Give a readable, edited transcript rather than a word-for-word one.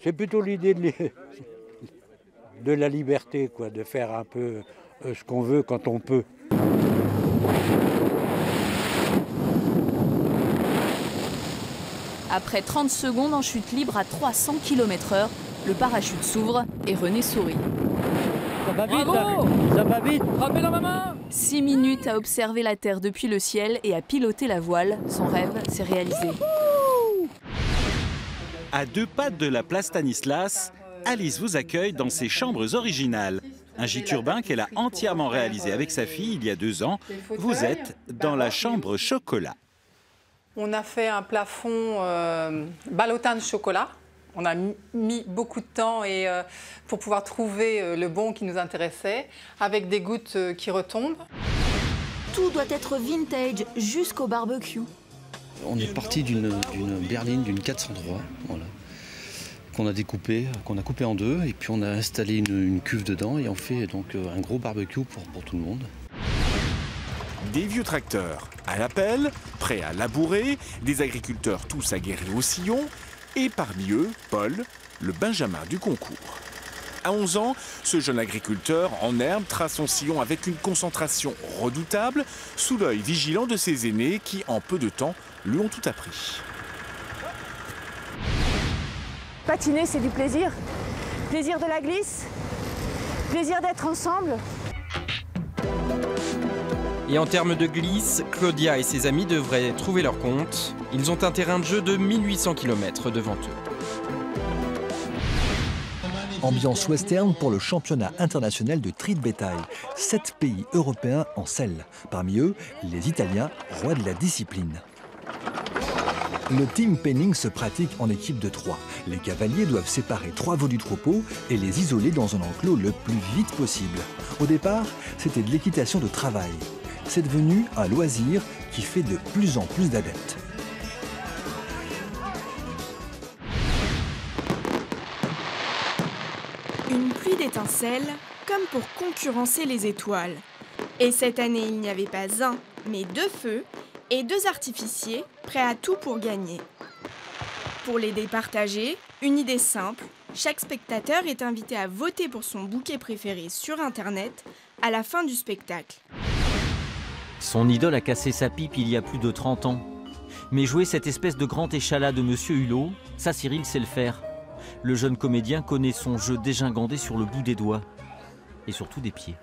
C'est plutôt l'idée de la liberté, quoi, de faire un peu ce qu'on veut quand on peut. Après 30 secondes en chute libre à 300 km/h, le parachute s'ouvre et René sourit. Ça va vite, Bravo, ça va vite. frappez dans ma main. 6 minutes à observer la Terre depuis le ciel et à piloter la voile. Son rêve s'est réalisé. À 2 pas de la place Stanislas, Alice vous accueille dans ses chambres originales. Un gîte urbain qu'elle a entièrement réalisé avec sa fille il y a 2 ans. Vous êtes dans la chambre chocolat. On a fait un plafond ballotin de chocolat. On a mis beaucoup de temps pour pouvoir trouver le bon qui nous intéressait, avec des gouttes qui retombent. Tout doit être vintage jusqu'au barbecue. On est parti d'une berline d'une 403, voilà, qu'on a découpé, qu'on a coupé en 2, et puis on a installé une cuve dedans et on fait donc un gros barbecue pour tout le monde. Des vieux tracteurs à la pelle, prêts à labourer, des agriculteurs tous aguerris au sillon, et parmi eux, Paul, le Benjamin du concours. À 11 ans, ce jeune agriculteur en herbe trace son sillon avec une concentration redoutable, sous l'œil vigilant de ses aînés qui, en peu de temps, lui ont tout appris. Patiner, c'est du plaisir. Plaisir de la glisse, plaisir d'être ensemble. Et en termes de glisse, Claudia et ses amis devraient trouver leur compte. Ils ont un terrain de jeu de 1800 km devant eux. Ambiance western pour le championnat international de tri de bétail. 7 pays européens en selle. Parmi eux, les Italiens, rois de la discipline. Le team penning se pratique en équipe de 3. Les cavaliers doivent séparer 3 veaux du troupeau et les isoler dans un enclos le plus vite possible. Au départ, c'était de l'équitation de travail. C'est devenu un loisir qui fait de plus en plus d'adeptes. Une pluie d'étincelles, comme pour concurrencer les étoiles. Et cette année, il n'y avait pas un, mais 2 feux et 2 artificiers prêts à tout pour gagner. Pour les départager, une idée simple, chaque spectateur est invité à voter pour son bouquet préféré sur Internet à la fin du spectacle. Son idole a cassé sa pipe il y a plus de 30 ans. Mais jouer cette espèce de grand échalas de Monsieur Hulot, ça Cyril sait le faire. Le jeune comédien connaît son jeu dégingandé sur le bout des doigts. Et surtout des pieds.